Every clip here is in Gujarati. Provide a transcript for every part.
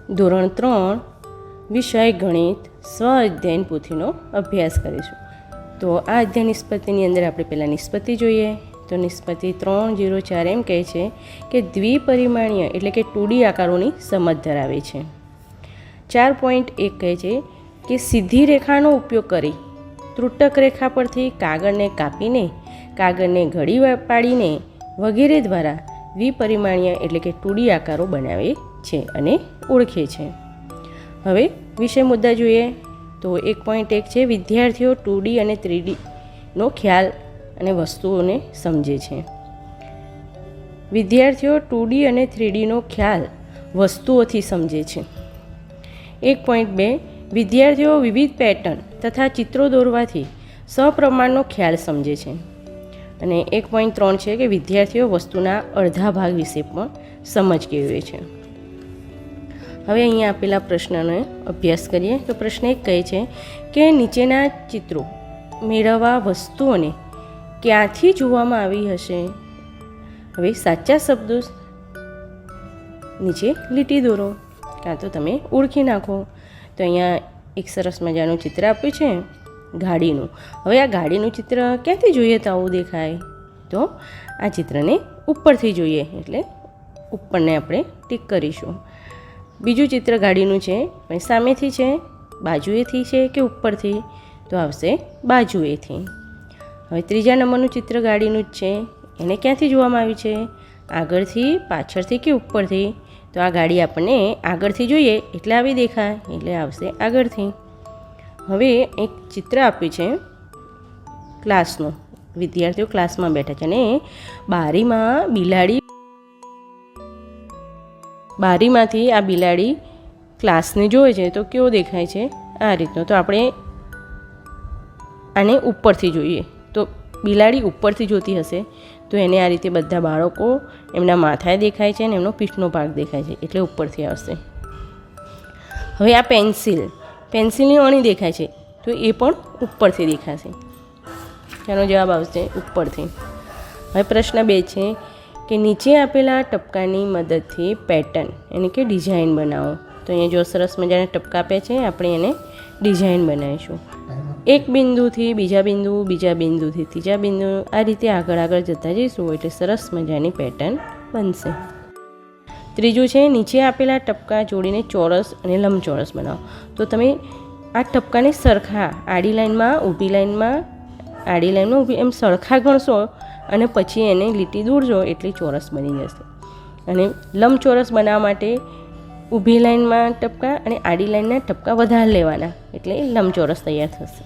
ધોરણ 3 વિષય ગણિત સ્વ અધ્યયન પોથીનો અભ્યાસ કરીશું. તો આ અધ્યયન નિષ્પત્તિની અંદર આપણે પહેલાં નિષ્પત્તિ જોઈએ. તો નિષ્પત્તિ 304 એમ કહે છે કે દ્વિપરિમાણીય એટલે કે 2D આકારોની સમજ ધરાવે છે. 4.1 કહે છે કે સીધી રેખાનો ઉપયોગ કરી ત્રુટક રેખા પરથી કાગળને કાપીને કાગળને ઘડી પાડીને વગેરે દ્વારા દ્વિપરિમાણીય એટલે કે 2D આકારો બનાવે છે અને ઓળખે છે. હવે વિષય મુદ્દા જોઈએ. તો 1.1 છે વિદ્યાર્થીઓ 2D અને 3Dનો ખ્યાલ અને વસ્તુઓને સમજે છે. વિદ્યાર્થીઓ 2D અને 3Dનો ખ્યાલ વસ્તુઓથી સમજે છે. 1.2 વિદ્યાર્થીઓ વિવિધ પેટર્ન તથા ચિત્રો દોરવાથી સપ્રમાણનો ખ્યાલ સમજે છે. અને 1.3 છે કે વિદ્યાર્થીઓ વસ્તુના અડધા ભાગ વિશે પણ સમજ કેળવે છે. હવે અહીંયા આપેલા પ્રશ્નનો અભ્યાસ કરીએ. તો પ્રશ્ન 1 કહે છે કે નીચેના ચિત્રો મેળવવા વસ્તુઓને ક્યાંથી જોવામાં આવી હશે. હવે સાચા શબ્દો નીચે લીટી દોરો કાં તો તમે ઓળખી નાખો. તો અહીંયા એક સરસ મજાનું ચિત્ર આપ્યું છે ગાડીનું. હવે આ ગાડીનું ચિત્ર ક્યાંથી જોઈએ તો આવું દેખાય. તો આ ચિત્રને ઉપરથી જોઈએ એટલે ઉપરને આપણે ટીક કરીશું. બીજું ચિત્ર ગાડીનું છે પણ સામેથી છે, બાજુએથી છે કે ઉપરથી, તો આવશે બાજુએથી. હવે ત્રીજા નંબરનું ચિત્ર ગાડીનું જ છે. એને ક્યાંથી જોવામાં આવ્યું છે, આગળથી, પાછળથી કે ઉપરથી. તો આ ગાડી આપણને આગળથી જોઈએ એટલે આવી દેખાય એટલે આવશે આગળથી. હવે એક ચિત્ર આપ્યું છે ક્લાસનું. વિદ્યાર્થીઓ ક્લાસમાં બેઠા છે અને બારીમાંથી આ બિલાડી ક્લાસને જોવે છે તો કેવો દેખાય છે, આ રીતનો. તો આપણે આને ઉપરથી જોઈએ તો બિલાડી ઉપરથી જોતી હશે તો એને આ રીતે બધા બાળકો એમના માથાએ દેખાય છે અને એમનો પીઠનો ભાગ દેખાય છે એટલે ઉપરથી આવશે. હવે આ પેન્સિલની અણી દેખાય છે તો એ પણ ઉપરથી દેખાશે. તેનો જવાબ આવશે ઉપરથી. હવે પ્રશ્ન 2 છે કે નીચે આપેલા ટપકાની મદદથી પેટર્ન એટલે કે ડિઝાઇન બનાવો. તો અહીંયા જો સરસ મજાના ટપકા આપ્યા છે, આપણે એને ડિઝાઇન બનાવીશું. એક બિંદુથી બીજા બિંદુથી ત્રીજા બિંદુ, આ રીતે આગળ જતા જઈશું એટલે સરસ મજાની પેટર્ન બનશે. ત્રીજું છે નીચે આપેલા ટપકા જોડીને ચોરસ અને લંબચોરસ બનાવો. તો તમે આ ટપકાને સરખા આડી લાઈનમાં એમ સરખા ગણશો અને પછી એને લીટી દોરજો એટલે ચોરસ બની જશે. અને લંબચોરસ બનાવવા માટે ઊભી લાઈનમાં ટપકા અને આડી લાઈનના ટપકા વધારે લેવાના એટલે લંબચોરસ તૈયાર થશે.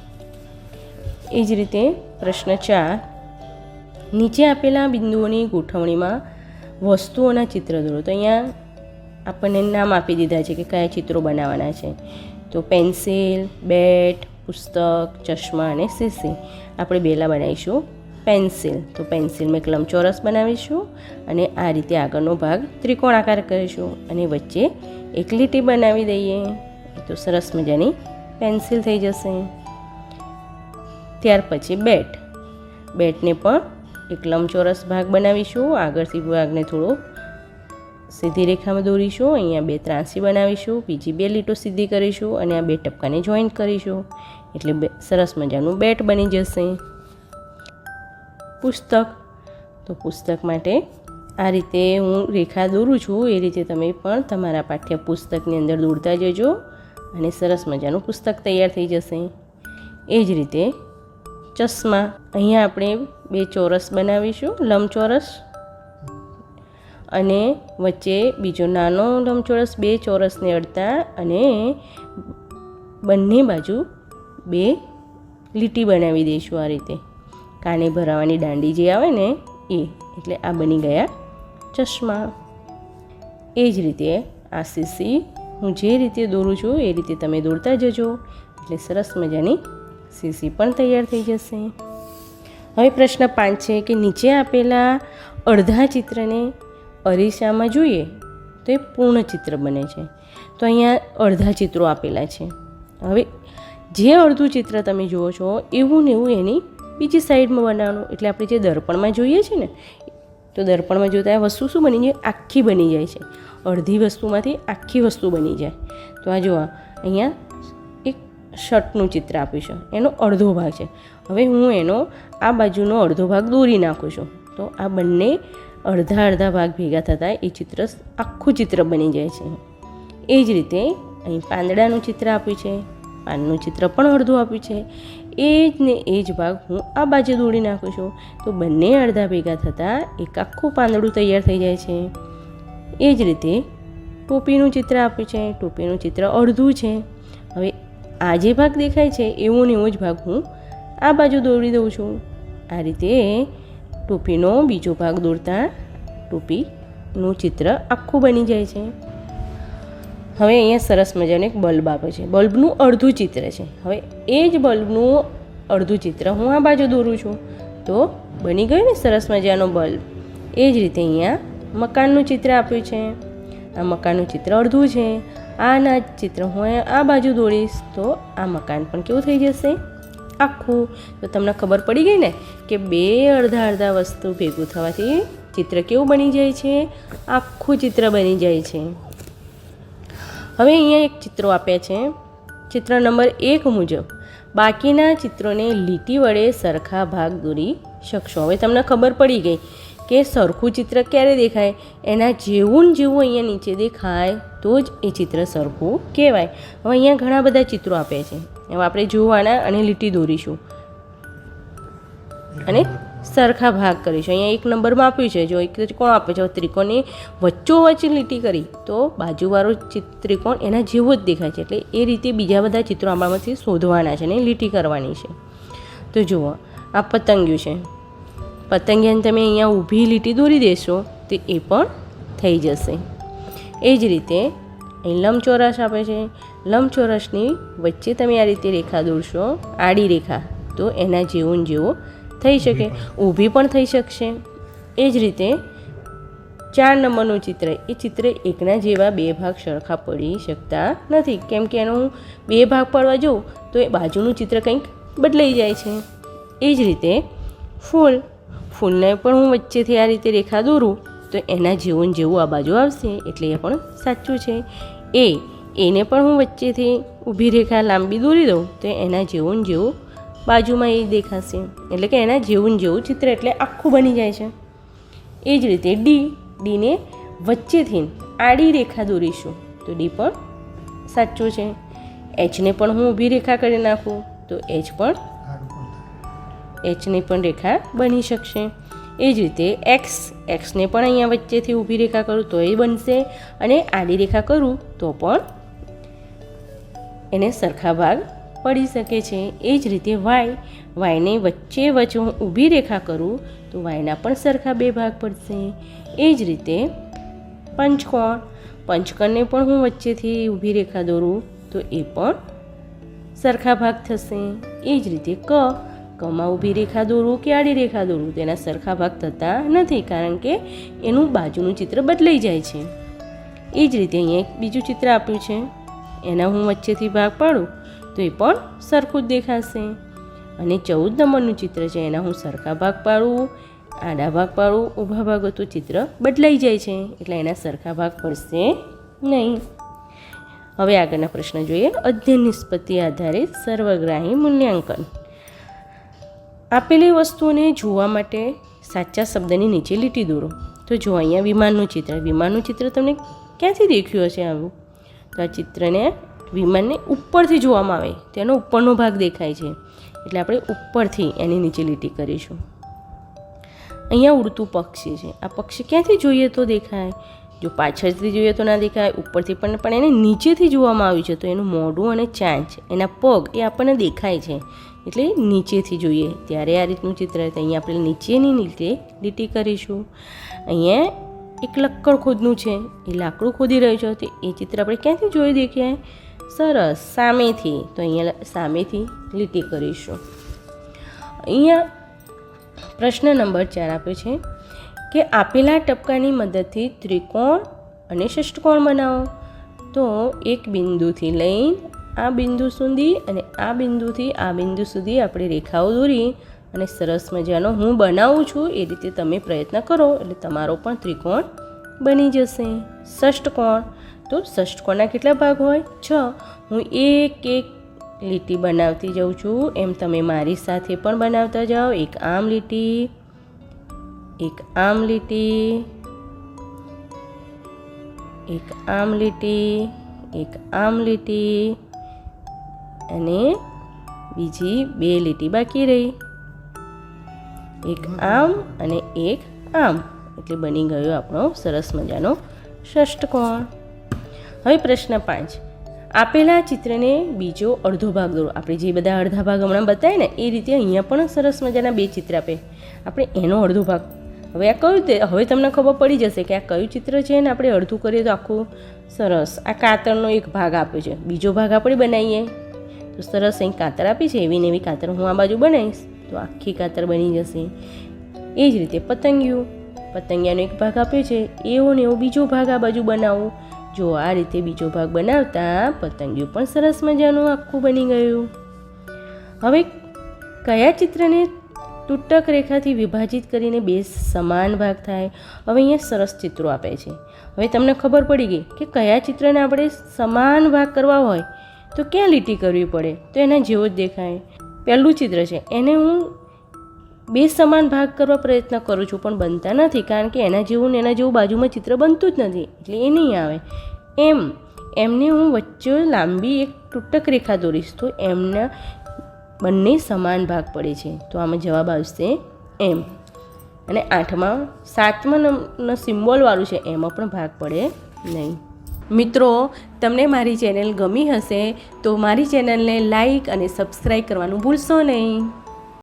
એ જ રીતે પ્રશ્ન 4 નીચે આપેલા બિંદુઓની ગોઠવણીમાં વસ્તુઓના ચિત્ર દોરો. તો અહીંયા આપણને નામ આપી દીધા છે કે કયા ચિત્રો બનાવવાના છે. તો પેન્સિલ, બેટ, પુસ્તક, ચશ્મા અને શીશી. આપણે પહેલાં બનાવીશું પેન્સિલ. તો પેન્સિલમાં એક લંબચોરસ બનાવીશું અને આ રીતે આગળનો ભાગ ત્રિકોણાકાર કરીશું અને વચ્ચે એક લીટી બનાવી દઈએ તો સરસ મજાની પેન્સિલ થઈ જશે. ત્યાર પછી બેટને પણ એક લંબચોરસ ભાગ બનાવીશું, આગળથી ભાગને થોડો સીધી રેખામાં દોરીશું, અહીંયા 2 ત્રાંસી બનાવીશું, બીજી 2 લીટો સીધી કરીશું અને આ 2 ટપકાને જોઈન્ટ કરીશું એટલે સરસ મજાનું બેટ બની જશે. પુસ્તક માટે આ રીતે હું રેખા દોરું છું એ રીતે તમે પણ તમારા પાઠ્યપુસ્તકની અંદર દોરતા જજો અને સરસ મજાનું પુસ્તક તૈયાર થઈ જશે. એ જ રીતે ચશ્મા, અહીંયા આપણે 2 ચોરસ બનાવીશું, લંબચોરસ અને વચ્ચે બીજો નાનો લંબચોરસ, 2 ચોરસને અડતા અને બંને બાજુ 2 લીટી બનાવી દઈશું આ રીતે. કાને ભરાવાની દાંડી જે આવે ને એ, એટલે આ બની ગયા ચશ્મા. એ જ રીતે આ શીશી હું જે રીતે દોરું છું એ રીતે તમે દોરતા જજો એટલે સરસ મજાની શીશી પણ તૈયાર થઈ જશે. હવે પ્રશ્ન 5 છે કે નીચે આપેલા અડધા ચિત્રને અરીસામાં જોઈએ તો એ પૂર્ણ ચિત્ર બને છે. તો અહીંયા અડધા ચિત્રો આપેલા છે. હવે જે અડધું ચિત્ર તમે જુઓ છો એવું ને એવું એની બીજી સાઈડમાં બનાવવાનું. એટલે આપણે જે દર્પણમાં જોઈએ છે ને તો દર્પણમાં જોતાં આ વસ્તુ શું બની જાય? આખી બની જાય છે. અડધી વસ્તુમાંથી આખી વસ્તુ બની જાય. તો આ જો અહીંયા એક શર્ટનું ચિત્ર આપ્યું છે, એનો અડધો ભાગ છે. હવે હું એનો આ બાજુનો અડધો ભાગ દોરી નાખું છું, તો આ બંને અડધા અડધા ભાગ ભેગા થતાં એ ચિત્ર આખું ચિત્ર બની જાય છે. એ જ રીતે અહીં પાંદડાનું ચિત્ર આપ્યું છે, પાનનું ચિત્ર પણ અડધું આપ્યું છે. એ જ ને એ જ ભાગ હું આ બાજુ દોરી નાખું છું, તો બંને અડધા ભેગા થતાં એક આખું પાંદડું તૈયાર થઈ જાય છે. એ જ રીતે ટોપીનું ચિત્ર આપ્યું છે, ટોપીનું ચિત્ર અડધું છે. હવે આ જે ભાગ દેખાય છે એવો ને એવો જ ભાગ હું આ બાજુ દોરી દઉં છું. આ રીતે ટોપીનો બીજો ભાગ દોરતા ટોપીનું ચિત્ર આખું બની જાય છે. હવે અહીંયા સરસ મજાનું એક બલ્બ આપે છે, બલ્બનું અડધું ચિત્ર છે. હવે એ જ બલ્બનું અડધું ચિત્ર હું આ બાજુ દોરું છું, તો બની ગયું ને સરસ મજાનો બલ્બ. એ જ રીતે અહીંયા મકાનનું ચિત્ર આપ્યું છે, આ મકાનનું ચિત્ર અડધું છે. આના ચિત્ર હું આ બાજુ દોરીશ તો આ મકાન પણ કેવું થઈ જશે? આખું. તો તમને ખબર પડી ગઈ ને કે બે અડધા અડધા વસ્તુ ભેગું થવાથી ચિત્ર કેવું બની જાય છે? આખું ચિત્ર બની જાય છે. હવે અહીંયા એક ચિત્રો આપ્યા છે. ચિત્ર નંબર 1 મુજબ બાકીના ચિત્રોને લીટી વડે સરખા ભાગ દોરી શકશો. હવે તમને ખબર પડી ગઈ કે સરખું ચિત્ર ક્યારે દેખાય? એના જેવું ને જેવું અહીંયા નીચે દેખાય તો જ એ ચિત્ર સરખું કહેવાય. હવે અહીંયા ઘણા બધા ચિત્રો આપ્યા છે, હવે આપણે જોવાના અને લીટી દોરીશું અને સરખા ભાગ કરીશું. અહીંયા 1 નંબરમાં આપ્યું છે, જો એક ત્રિકોણ આપ્યો છે, ત્રિકોણની વચ્ચોવચ્ચ લીટી કરી તો બાજુવાળો ત્રિકોણ એના જેવો જ દેખાય છે. એટલે એ રીતે બીજા બધા ચિત્રો આપણામાંથી શોધવાના છે અને લીટી કરવાની છે. તો જુઓ, આ પતંગિયું છે, પતંગિયાને તમે અહીંયા ઊભી લીટી દોરી દેશો તો એ પણ થઈ જશે. એ જ રીતે અહીં લંબચોરસ આપે છે, લંબચોરસની વચ્ચે તમે આ રીતે રેખા દોરશો, આડી રેખા, તો એના જેવું ને જેવો થઈ શકે, ઊભી પણ થઈ શકશે. એ જ રીતે 4 નંબરનું ચિત્ર, એ ચિત્ર એકના જેવા બે ભાગ સરખા પડી શકતા નથી, કેમ કે એનો હું બે ભાગ પાડવા જાઉં તો એ બાજુનું ચિત્ર કંઈક બદલાઈ જાય છે. એ જ રીતે ફૂલને પણ હું વચ્ચેથી આ રીતે રેખા દોરું તો એના જેવું ને જેવું આ બાજુ આવશે, એટલે એ પણ સાચું છે. એને પણ હું વચ્ચેથી ઊભી રેખા લાંબી દોરી દઉં તો એના જેવું ને જેવું બાજુમાં એ દેખાશે, એટલે કે એના જેવું ને જેવું ચિત્ર એટલે આખું બની જાય છે. એ જ રીતે ડીને વચ્ચેથી આડી રેખા દોરીશું તો ડી પણ સાચું છે. એચને પણ હું ઊભી રેખા કરી નાખું તો એચની પણ રેખા બની શકશે. એ જ રીતે એક્સને પણ અહીંયા વચ્ચેથી ઊભી રેખા કરું તો એ બનશે, અને આડી રેખા કરું તો પણ એને સરખા ભાગ પડી શકે છે. એ જ રીતે વાયને વચ્ચે હું ઊભી રેખા કરું તો વાયના પણ સરખા બે ભાગ પડશે. એ જ રીતે પંચકોણને પણ હું વચ્ચેથી ઊભી રેખા દોરું તો એ પણ સરખા ભાગ થશે. એ જ રીતે કમાં ઊભી રેખા દોરું કે આડી રેખા દોરું તેના સરખા ભાગ થતા નથી, કારણ કે એનું બાજુનું ચિત્ર બદલાઈ જાય છે. એ જ રીતે અહીંયા એક બીજું ચિત્ર આપ્યું છે, એના હું વચ્ચેથી ભાગ પાડું તો એ પણ સરખું જ દેખાશે. અને 14 નંબરનું ચિત્ર છે, એના હું સરખા ભાગ પાડું, આડા ભાગ પાડું, ઊભા ભાગો તો ચિત્ર બદલાઈ જાય છે, એટલે એના સરખા ભાગ પડશે નહીં. હવે આગળના પ્રશ્ન જોઈએ. અધ્યયન નિષ્પત્તિ આધારિત સર્વગ્રાહી મૂલ્યાંકન. આપેલી વસ્તુઓને જોવા માટે સાચા શબ્દની નીચે લીટી દોરો. તો જો અહીંયા વિમાનનું ચિત્ર તમને ક્યાંથી દેખ્યું હશે આવું? તો આ ચિત્રને વિમાનને ઉપરથી જોવામાં આવે, તેનો ઉપરનો ભાગ દેખાય છે, એટલે આપણે ઉપરથી એની નીચે લીટી કરીશું. અહીંયા ઉડતું પક્ષી છે, આ પક્ષી ક્યાંથી જોઈએ તો દેખાય? જો પાછળથી જોઈએ તો ના દેખાય, ઉપરથી પણ એને નીચેથી જોવામાં આવ્યું છે તો એનું મોઢું અને ચાંચ, એના પગ એ આપણને દેખાય છે, એટલે નીચેથી જોઈએ ત્યારે આ રીતનું ચિત્ર. તો અહીંયા આપણે નીચેની લીટી કરીશું. અહીંયા એક લક્કડ ખોદનું છે, એ લાકડું ખોદી રહ્યું છે, તો એ ચિત્ર આપણે ક્યાંથી જોઈ દેખાય? સરસ, સામેથી. તો અહીંયા સામેથી લીટી કરીશું. અહીંયા પ્રશ્ન નંબર 4 આપ્યો છે કે આપેલા ટપકાની મદદથી ત્રિકોણ અને ષષ્ઠકોણ બનાવો. તો એક બિંદુથી લઈને આ બિંદુ સુધી અને આ બિંદુથી આ બિંદુ સુધી આપણે રેખાઓ દોરી અને સરસ મજાનો હું બનાવું છું એ રીતે તમે પ્રયત્ન કરો એટલે તમારો પણ ત્રિકોણ બની જશે. ષષ્ઠકોણ, તો ષષ્ઠકોણના કેટલા ભાગ હોય? 6. હું એક એક લીટી બનાવતી જાઉં છું, એમ તમે મારી સાથે પણ બનાવતા જાઓ. એક આમ લીટી, એક આમ લીટી, એક આમ લીટી, એક આમ લીટી અને બીજી 2 લીટી બાકી રહી. એક આમ અને એક આમ, એટલે બની ગયો આપણો સરસ મજાનો ષષ્ઠકોણ. હવે પ્રશ્ન 5. આપેલા ચિત્રને બીજો અડધો ભાગ દોરો. આપણે જે બધા અડધા ભાગ હમણાં બતાવ્યા ને એ રીતે અહીંયા પણ સરસ મજાના 2 ચિત્ર આપે. આપણે એનો અડધો ભાગ, હવે આ કયું તે, હવે તમને ખબર પડી જશે કે આ કયું ચિત્ર છે ને આપણે અડધું કરીએ તો આખું સરસ. આ કાતરનો એક ભાગ આપ્યો છે, બીજો ભાગ આપણે બનાવીએ તો સરસ અહીં કાતર આપી છે, એવી ને એવી કાતર હું આ બાજુ બનાવીશ તો આખી કાતર બની જશે. એ જ રીતે પતંગિયું, પતંગિયાનો એક ભાગ આપ્યો છે, એવો ને એવો બીજો ભાગ આ બાજુ બનાવો. જો આ રીતે બીજો ભાગ બનાવતા પતંગિયું પણ સરસ મજાનું આખું બની ગયું. હવે કયા ચિત્રને તૂટક રેખાથી વિભાજિત કરીને 2 સમાન ભાગ થાય? હવે અહીંયા સરસ ચિત્રો આપે છે. હવે તમને ખબર પડી ગઈ કે કયા ચિત્રને આપણે સમાન ભાગ કરવા હોય તો ક્યાં લીટી કરવી પડે? તો એના જેવો જ દેખાય. પહેલું ચિત્ર છે, એને હું 2 સમાન ભાગ કરવા પ્રયત્ન કરું છું પણ બનતા નથી, કારણ કે એના જેવું ને એના જેવું બાજુમાં ચિત્ર બનતું જ નથી, એટલે એ નહીં આવે. એમને હું વચ્ચે લાંબી એક તૂટક રેખા દોરીશ તો એમના બંને સમાન ભાગ પડે છે, તો આમાં જવાબ આવશે એમ. અને 7મા સિમ્બોલવાળું છે એમાં પણ ભાગ પડે નહીં. મિત્રો, તમને મારી ચેનલ ગમી હશે તો મારી ચેનલને લાઈક અને સબસ્ક્રાઈબ કરવાનું ભૂલશો નહીં.